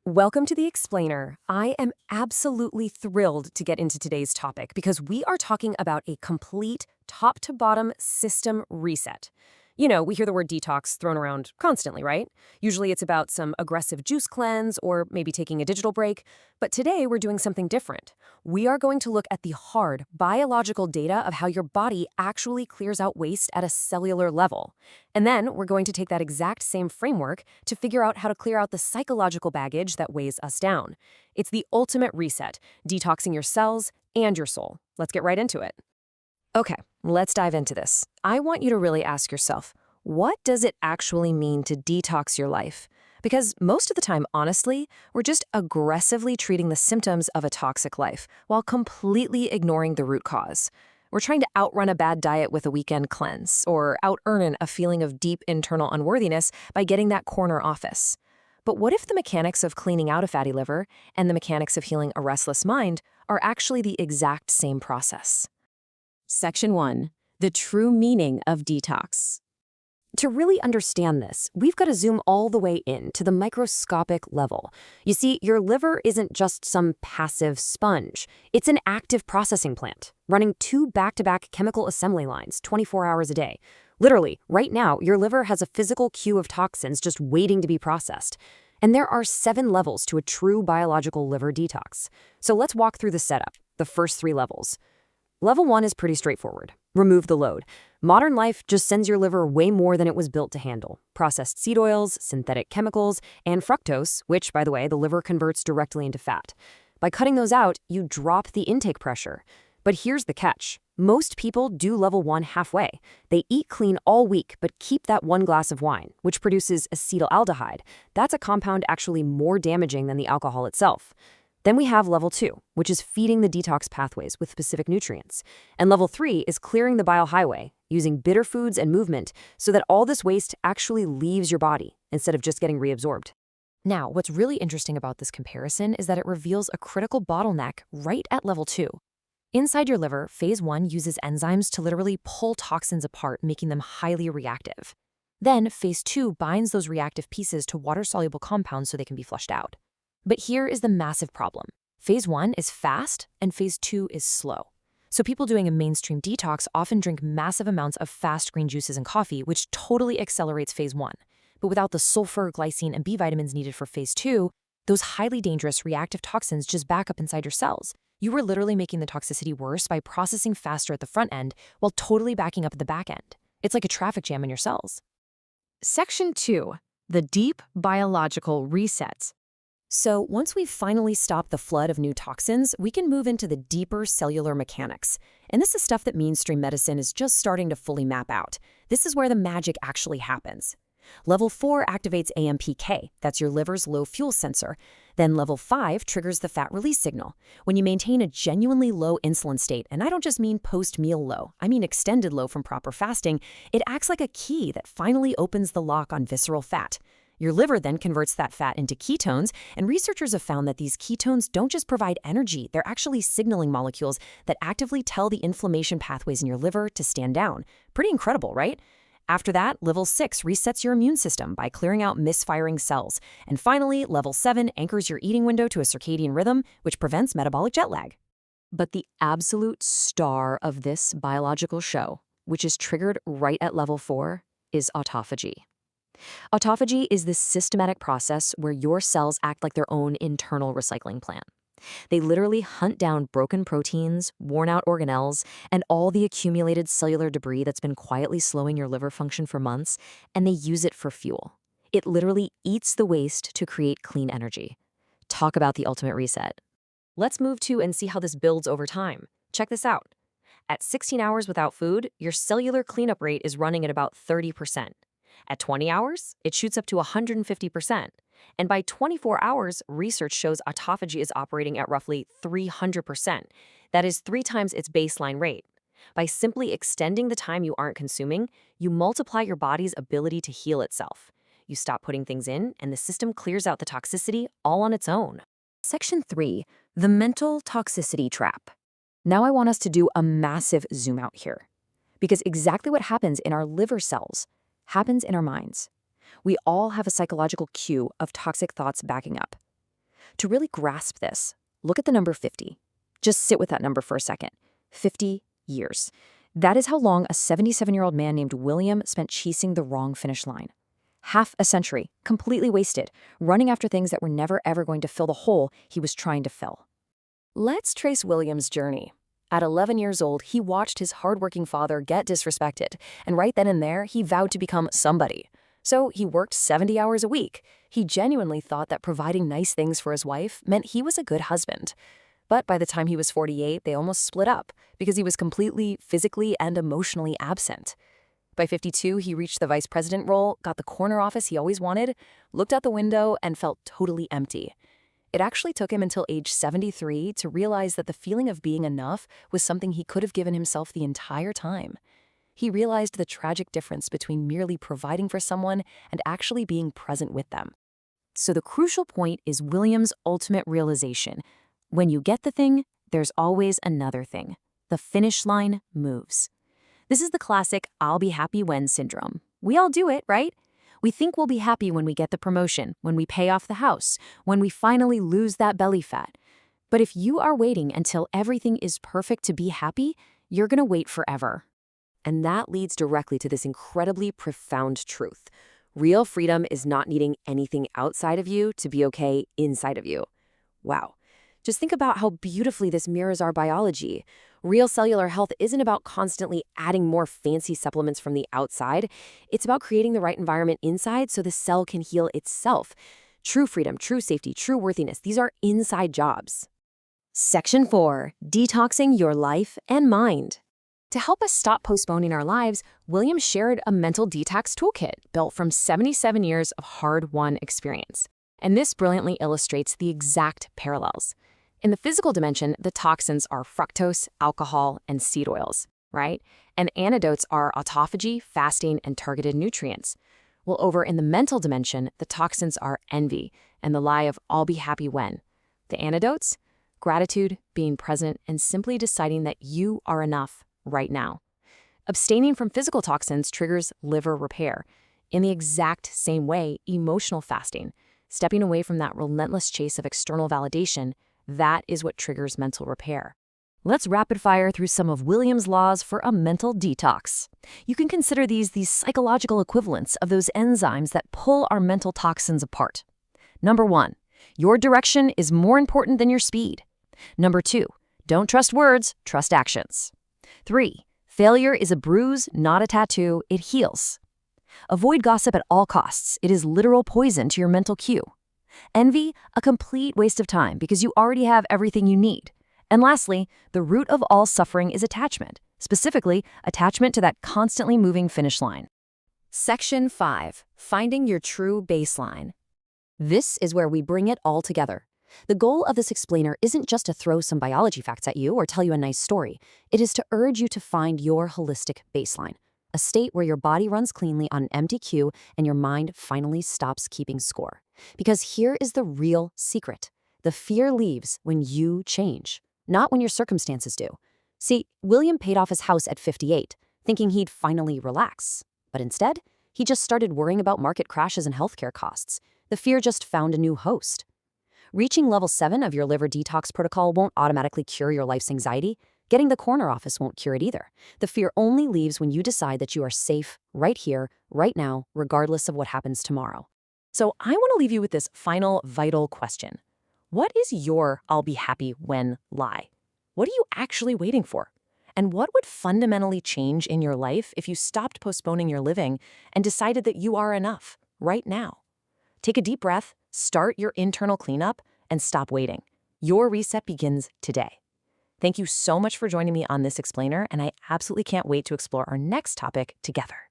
Welcome to The Explainer. I am absolutely thrilled to get into today's topic because we are talking about a complete top to bottom system reset. You know, we hear the word detox thrown around constantly, right? Usually it's about some aggressive juice cleanse or maybe taking a digital break. But today we're doing something different. We are going to look at the hard biological data of how your body actually clears out waste at a cellular level. And then we're going to take that exact same framework to figure out how to clear out the psychological baggage that weighs us down. It's the ultimate reset, detoxing your cells and your soul. Let's get right into it. Okay, let's dive into this. I want you to really ask yourself, what does it actually mean to detox your life? Because most of the time, honestly, we're just aggressively treating the symptoms of a toxic life while completely ignoring the root cause. We're trying to outrun a bad diet with a weekend cleanse or out-earn a feeling of deep internal unworthiness by getting that corner office. But what if the mechanics of cleaning out a fatty liver and the mechanics of healing a restless mind are actually the exact same process? Section 1. The true meaning of detox. To really understand this, we've got to zoom all the way in to the microscopic level. You see, your liver isn't just some passive sponge. It's an active processing plant, running two back-to-back chemical assembly lines 24 hours a day. Literally, right now, your liver has a physical queue of toxins just waiting to be processed. And there are 7 levels to a true biological liver detox. So let's walk through the setup, the first 3 levels. Level 1 is pretty straightforward. Remove the load. Modern life just sends your liver way more than it was built to handle. Processed seed oils, synthetic chemicals, and fructose, which, by the way, the liver converts directly into fat. By cutting those out, you drop the intake pressure. But here's the catch. Most people do level 1 halfway. They eat clean all week, but keep that 1 glass of wine, which produces acetaldehyde. That's a compound actually more damaging than the alcohol itself. Then we have level 2, which is feeding the detox pathways with specific nutrients. And level 3 is clearing the bile highway, using bitter foods and movement so that all this waste actually leaves your body instead of just getting reabsorbed. Now, what's really interesting about this comparison is that it reveals a critical bottleneck right at level 2. Inside your liver, phase 1 uses enzymes to literally pull toxins apart, making them highly reactive. Then, phase 2 binds those reactive pieces to water-soluble compounds so they can be flushed out. But here is the massive problem. Phase 1 is fast and phase 2 is slow. So people doing a mainstream detox often drink massive amounts of fast green juices and coffee, which totally accelerates phase 1. But without the sulfur, glycine, and B vitamins needed for phase 2, those highly dangerous reactive toxins just back up inside your cells. You were literally making the toxicity worse by processing faster at the front end while totally backing up at the back end. It's like a traffic jam in your cells. Section 2. The deep biological reset. So once we've finally stopped the flood of new toxins, we can move into the deeper cellular mechanics. And this is stuff that mainstream medicine is just starting to fully map out. This is where the magic actually happens. Level 4 activates AMPK, that's your liver's low fuel sensor. Then level 5 triggers the fat release signal. When you maintain a genuinely low insulin state, and I don't just mean post-meal low, I mean extended low from proper fasting, it acts like a key that finally opens the lock on visceral fat. Your liver then converts that fat into ketones, and researchers have found that these ketones don't just provide energy, they're actually signaling molecules that actively tell the inflammation pathways in your liver to stand down. Pretty incredible, right? After that, level 6 resets your immune system by clearing out misfiring cells. And finally, level 7 anchors your eating window to a circadian rhythm, which prevents metabolic jet lag. But the absolute star of this biological show, which is triggered right at level 4, is autophagy. Autophagy is this systematic process where your cells act like their own internal recycling plant. They literally hunt down broken proteins, worn-out organelles, and all the accumulated cellular debris that's been quietly slowing your liver function for months, and they use it for fuel. It literally eats the waste to create clean energy. Talk about the ultimate reset. Let's move to and see how this builds over time. Check this out. At 16 hours without food, your cellular cleanup rate is running at about 30%. At 20 hours, it shoots up to 150%. And by 24 hours, research shows autophagy is operating at roughly 300%. That is 3 times its baseline rate. By simply extending the time you aren't consuming, you multiply your body's ability to heal itself. You stop putting things in, and the system clears out the toxicity all on its own. Section 3. The mental toxicity trap. Now I want us to do a massive zoom out here. Because exactly what happens in our liver cells happens in our minds. We all have a psychological cue of toxic thoughts backing up. To really grasp this, look at the number 50. Just sit with that number for a second. 50 years. That is how long a 77-year-old man named William spent chasing the wrong finish line. Half a century, completely wasted, running after things that were never ever going to fill the hole he was trying to fill. Let's trace William's journey. At 11 years old, he watched his hardworking father get disrespected, and right then and there, he vowed to become somebody. So he worked 70 hours a week. He genuinely thought that providing nice things for his wife meant he was a good husband. But by the time he was 48, they almost split up because he was completely physically and emotionally absent. By 52, he reached the vice president role, got the corner office he always wanted, looked out the window, and felt totally empty. It actually took him until age 73 to realize that the feeling of being enough was something he could have given himself the entire time. He realized the tragic difference between merely providing for someone and actually being present with them. So the crucial point is William's ultimate realization. When you get the thing, there's always another thing. The finish line moves. This is the classic "I'll be happy when" syndrome. We all do it, right? We think we'll be happy when we get the promotion, when we pay off the house, when we finally lose that belly fat. But if you are waiting until everything is perfect to be happy, you're going to wait forever. And that leads directly to this incredibly profound truth. Real freedom is not needing anything outside of you to be okay inside of you. Wow. Just think about how beautifully this mirrors our biology. Real cellular health isn't about constantly adding more fancy supplements from the outside. It's about creating the right environment inside so the cell can heal itself. True freedom, true safety, true worthiness, these are inside jobs. Section 4. Detoxing your life and mind. To help us stop postponing our lives, William shared a mental detox toolkit built from 77 years of hard-won experience. And this brilliantly illustrates the exact parallels. In the physical dimension, the toxins are fructose, alcohol, and seed oils, right? And antidotes are autophagy, fasting, and targeted nutrients. Well, over in the mental dimension, the toxins are envy and the lie of "I'll be happy when." The antidotes? Gratitude, being present, and simply deciding that you are enough right now. Abstaining from physical toxins triggers liver repair. In the exact same way, emotional fasting, stepping away from that relentless chase of external validation, that is what triggers mental repair. Let's rapid fire through some of William's laws for a mental detox. You can consider these the psychological equivalents of those enzymes that pull our mental toxins apart. Number 1, your direction is more important than your speed. Number 2, don't trust words, trust actions. 3, failure is a bruise, not a tattoo, it heals. Avoid gossip at all costs. It is literal poison to your mental queue. Envy, a complete waste of time because you already have everything you need. And lastly, the root of all suffering is attachment, specifically attachment to that constantly moving finish line. Section 5. Finding your true baseline. This is where we bring it all together. The goal of this explainer isn't just to throw some biology facts at you or tell you a nice story. It is to urge you to find your holistic baseline, a state where your body runs cleanly on an empty queue and your mind finally stops keeping score. Because here is the real secret. The fear leaves when you change, not when your circumstances do. See, William paid off his house at 58, thinking he'd finally relax. But instead, he just started worrying about market crashes and healthcare costs. The fear just found a new host. Reaching level 7 of your liver detox protocol won't automatically cure your life's anxiety. Getting the corner office won't cure it either. The fear only leaves when you decide that you are safe right here, right now, regardless of what happens tomorrow. So I want to leave you with this final vital question. What is your "I'll be happy when" lie? What are you actually waiting for? And what would fundamentally change in your life if you stopped postponing your living and decided that you are enough right now? Take a deep breath, start your internal cleanup, and stop waiting. Your reset begins today. Thank you so much for joining me on this explainer, and I absolutely can't wait to explore our next topic together.